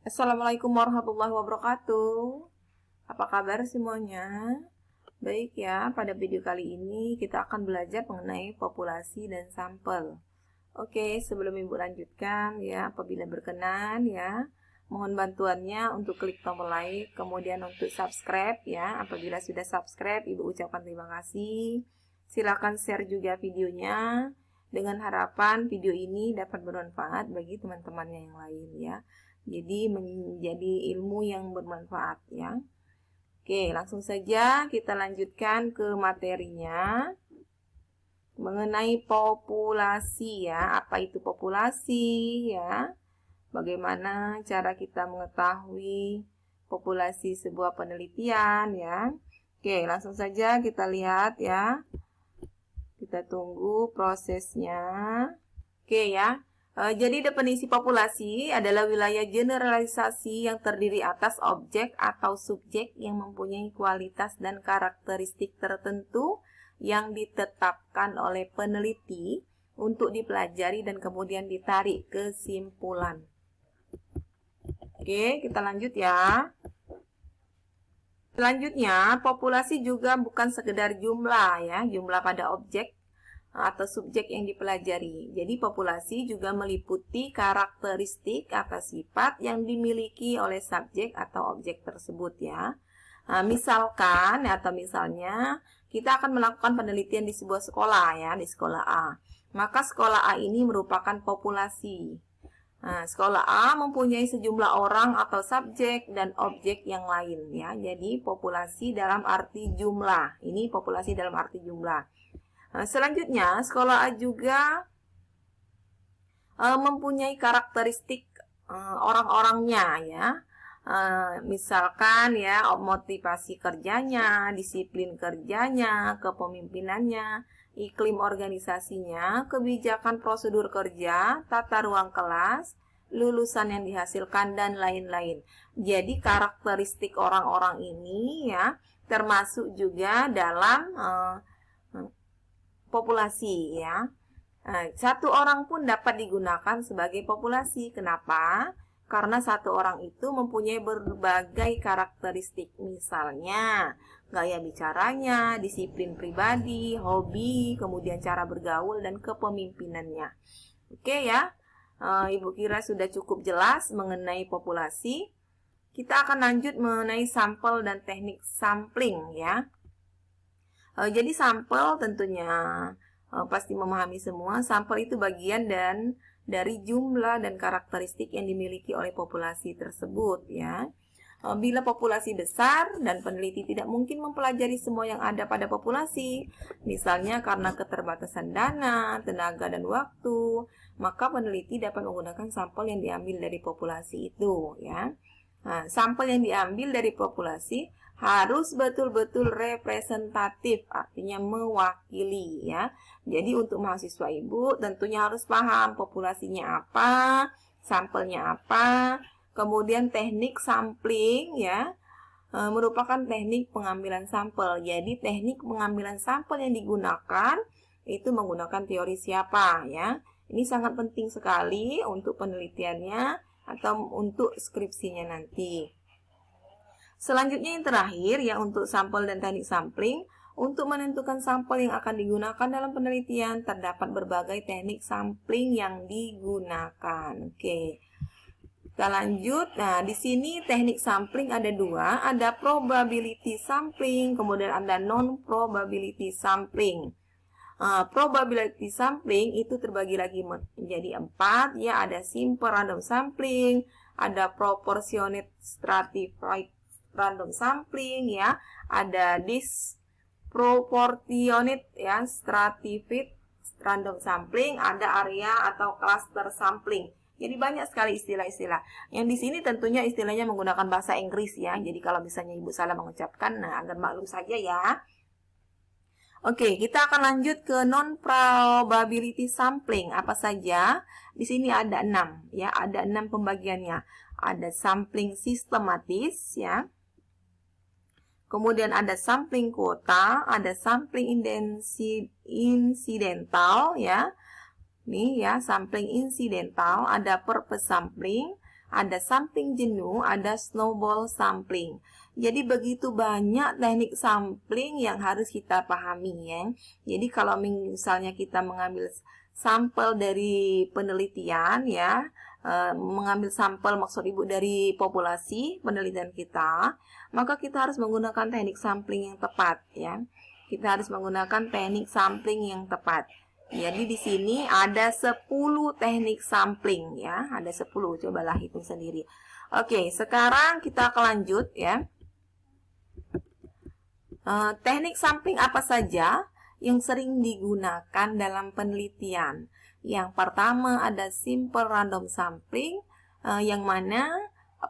Assalamualaikum warahmatullahi wabarakatuh. Apa kabar semuanya? Baik ya, pada video kali ini kita akan belajar mengenai populasi dan sampel. Oke, sebelum Ibu lanjutkan ya, apabila berkenan ya, mohon bantuannya untuk klik tombol like, kemudian untuk subscribe ya. Apabila sudah subscribe, Ibu ucapkan terima kasih. Silakan share juga videonya dengan harapan video ini dapat bermanfaat bagi teman-temannya yang lain ya. Jadi menjadi ilmu yang bermanfaat ya. Oke, langsung saja kita lanjutkan ke materinya mengenai populasi ya. Apa itu populasi ya? Bagaimana cara kita mengetahui populasi sebuah penelitian ya? Oke, langsung saja kita lihat ya. Kita tunggu prosesnya. Oke ya. Jadi definisi populasi adalah wilayah generalisasi yang terdiri atas objek atau subjek yang mempunyai kualitas dan karakteristik tertentu yang ditetapkan oleh peneliti untuk dipelajari dan kemudian ditarik kesimpulan. Oke, kita lanjut ya. Selanjutnya, populasi juga bukan sekedar jumlah ya, jumlah pada objek atau subjek yang dipelajari. Jadi populasi juga meliputi karakteristik atau sifat yang dimiliki oleh subjek atau objek tersebut ya. Misalnya kita akan melakukan penelitian di sebuah sekolah ya, di sekolah A. Maka sekolah A ini merupakan populasi. Sekolah A mempunyai sejumlah orang atau subjek dan objek yang lain ya. Jadi populasi dalam arti jumlah. Ini populasi dalam arti jumlah. Selanjutnya, sekolah A juga mempunyai karakteristik orang-orangnya ya. Misalkan ya, motivasi kerjanya, disiplin kerjanya, kepemimpinannya, iklim organisasinya, kebijakan prosedur kerja, tata ruang kelas, lulusan yang dihasilkan, dan lain-lain. Jadi karakteristik orang-orang ini ya termasuk juga dalam populasi ya. Satu orang pun dapat digunakan sebagai populasi. Kenapa? Karena satu orang itu mempunyai berbagai karakteristik. Misalnya, gaya bicaranya, disiplin pribadi, hobi, kemudian cara bergaul, dan kepemimpinannya. Oke ya, Ibu kira sudah cukup jelas mengenai populasi. Kita akan lanjut mengenai sampel dan teknik sampling ya. Jadi sampel tentunya pasti memahami semua. Sampel itu bagian dari jumlah dan karakteristik yang dimiliki oleh populasi tersebut ya. Bila populasi besar dan peneliti tidak mungkin mempelajari semua yang ada pada populasi, misalnya karena keterbatasan dana, tenaga, dan waktu, maka peneliti dapat menggunakan sampel yang diambil dari populasi itu ya. Sampel yang diambil dari populasi harus betul-betul representatif, artinya mewakili ya. Jadi untuk mahasiswa Ibu tentunya harus paham populasinya apa, sampelnya apa, kemudian teknik sampling ya, merupakan teknik pengambilan sampel. Jadi teknik pengambilan sampel yang digunakan itu menggunakan teori siapa ya. Ini sangat penting sekali untuk penelitiannya atau untuk skripsinya nanti. Selanjutnya yang terakhir ya, untuk sampel dan teknik sampling. Untuk menentukan sampel yang akan digunakan dalam penelitian, terdapat berbagai teknik sampling yang digunakan. Oke. Kita lanjut. Nah, di sini teknik sampling ada dua, ada probability sampling, kemudian ada non-probability sampling. Probability sampling itu terbagi lagi menjadi 4 ya, ada simple random sampling, ada proportionate stratified random sampling ya, ada disproportionate ya, stratified random sampling, ada area atau cluster sampling. Jadi banyak sekali istilah-istilah. Yang di sini tentunya istilahnya menggunakan bahasa Inggris ya. Jadi kalau misalnya Ibu salah mengucapkan, agar maklum saja ya. Oke, kita akan lanjut ke non-probability sampling. Apa saja? Di sini ada 6 ya, ada 6 pembagiannya. Ada sampling sistematis ya. Kemudian ada sampling kuota, ada sampling incidental ya. Nih ya, sampling incidental, ada purpose sampling, ada sampling jenuh, ada snowball sampling. Jadi begitu banyak teknik sampling yang harus kita pahami ya. Jadi kalau misalnya kita mengambil sampel dari penelitian ya, mengambil sampel maksud Ibu dari populasi penelitian kita, maka kita harus menggunakan teknik sampling yang tepat ya. Kita harus menggunakan teknik sampling yang tepat. Jadi di sini ada 10 teknik sampling ya, ada 10. Cobalah hitung sendiri. Oke, sekarang kita akan lanjut ya. Teknik sampling apa saja yang sering digunakan dalam penelitian? Yang pertama ada simple random sampling, yang mana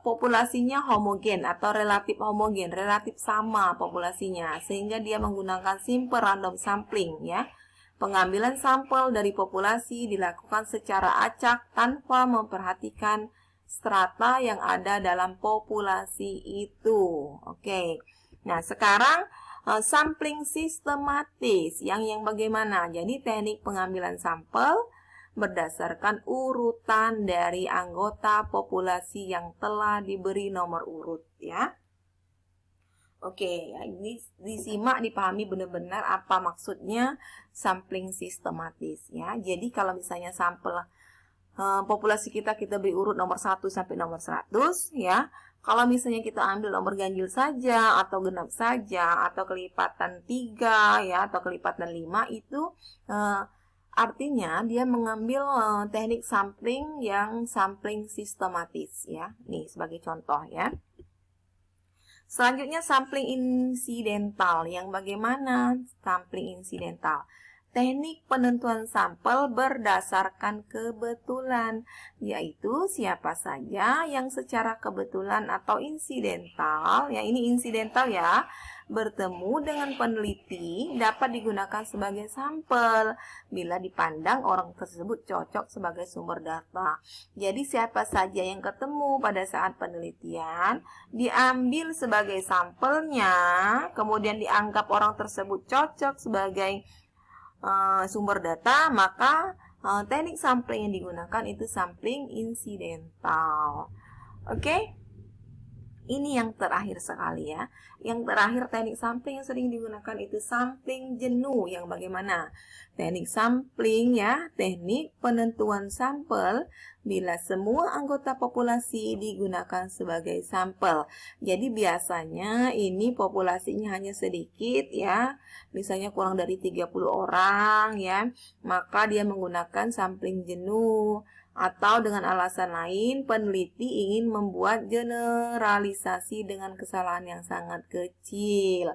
populasinya homogen atau relatif homogen, relatif sama populasinya, sehingga dia menggunakan simple random sampling ya. Pengambilan sampel dari populasi dilakukan secara acak tanpa memperhatikan strata yang ada dalam populasi itu. Oke. Nah, sekarang sampling sistematis yang bagaimana? Jadi teknik pengambilan sampel berdasarkan urutan dari anggota populasi yang telah diberi nomor urut ya. Oke, ya, ini disimak, dipahami benar-benar apa maksudnya sampling sistematis ya. Jadi kalau misalnya sampel populasi kita beri urut nomor 1 sampai nomor 100 ya. Kalau misalnya kita ambil nomor ganjil saja atau genap saja atau kelipatan 3 ya atau kelipatan 5 itu artinya dia mengambil teknik sampling yang sampling sistematis ya. Nih sebagai contoh ya. Selanjutnya sampling insidental. Yang bagaimana sampling insidental? Teknik penentuan sampel berdasarkan kebetulan, yaitu siapa saja yang secara kebetulan atau insidental, ya ini insidental ya, bertemu dengan peneliti dapat digunakan sebagai sampel bila dipandang orang tersebut cocok sebagai sumber data. Jadi siapa saja yang ketemu pada saat penelitian diambil sebagai sampelnya, kemudian dianggap orang tersebut cocok sebagai sumber data, maka teknik sampling yang digunakan itu sampling insidental. Oke? Ini yang terakhir sekali ya. Yang terakhir teknik sampling yang sering digunakan itu sampling jenuh. Yang bagaimana? Teknik sampling ya, teknik penentuan sampel bila semua anggota populasi digunakan sebagai sampel. Jadi biasanya ini populasinya hanya sedikit ya. Misalnya kurang dari 30 orang ya. Maka dia menggunakan sampling jenuh. Atau dengan alasan lain, peneliti ingin membuat generalisasi dengan kesalahan yang sangat kecil.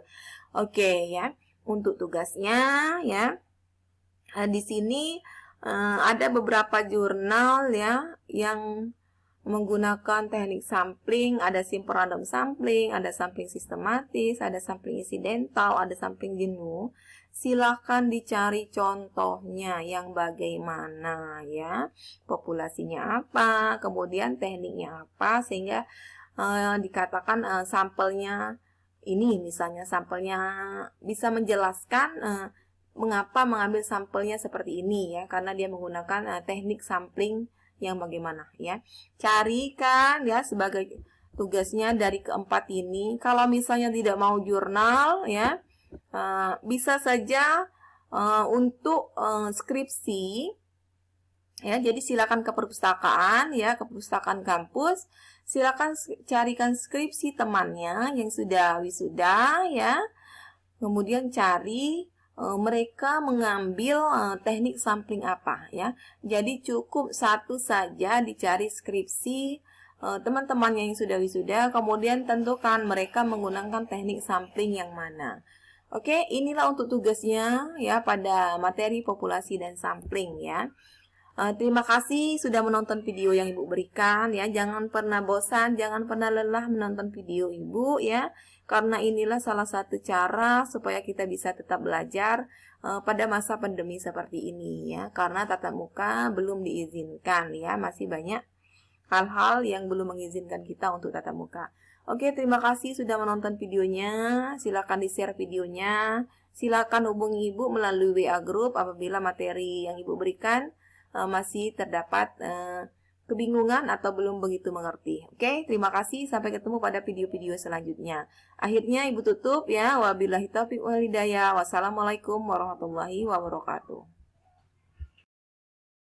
Oke ya, untuk tugasnya ya, di sini ada beberapa jurnal ya yang menggunakan teknik sampling. Ada simple random sampling, ada sampling sistematis, ada sampling insidental, ada sampling jenuh. Silakan dicari contohnya yang bagaimana ya, populasinya apa, kemudian tekniknya apa, sehingga dikatakan sampelnya ini, misalnya sampelnya bisa menjelaskan mengapa mengambil sampelnya seperti ini ya, karena dia menggunakan teknik sampling yang bagaimana ya. Carikan ya sebagai tugasnya dari keempat ini. Kalau misalnya tidak mau jurnal ya, bisa saja untuk skripsi ya. Jadi silakan ke perpustakaan ya, ke perpustakaan kampus, silakan carikan skripsi temannya yang sudah wisuda ya. Kemudian cari mereka mengambil teknik sampling apa ya. Jadi cukup satu saja dicari skripsi teman-teman yang sudah wisuda, kemudian tentukan mereka menggunakan teknik sampling yang mana. Oke, inilah untuk tugasnya ya pada materi populasi dan sampling ya. Terima kasih sudah menonton video yang Ibu berikan ya. Jangan pernah bosan, jangan pernah lelah menonton video Ibu ya. Karena inilah salah satu cara supaya kita bisa tetap belajar pada masa pandemi seperti ini ya. Karena tatap muka belum diizinkan ya. Masih banyak hal-hal yang belum mengizinkan kita untuk tatap muka. Oke, terima kasih sudah menonton videonya. Silakan di-share videonya. Silakan hubungi Ibu melalui WA Group apabila materi yang Ibu berikan masih terdapat kebingungan atau belum begitu mengerti. Oke, terima kasih. Sampai ketemu pada video-video selanjutnya. Akhirnya Ibu tutup ya. Wabillahi taufiq wal hidayah. Wassalamualaikum warahmatullahi wabarakatuh.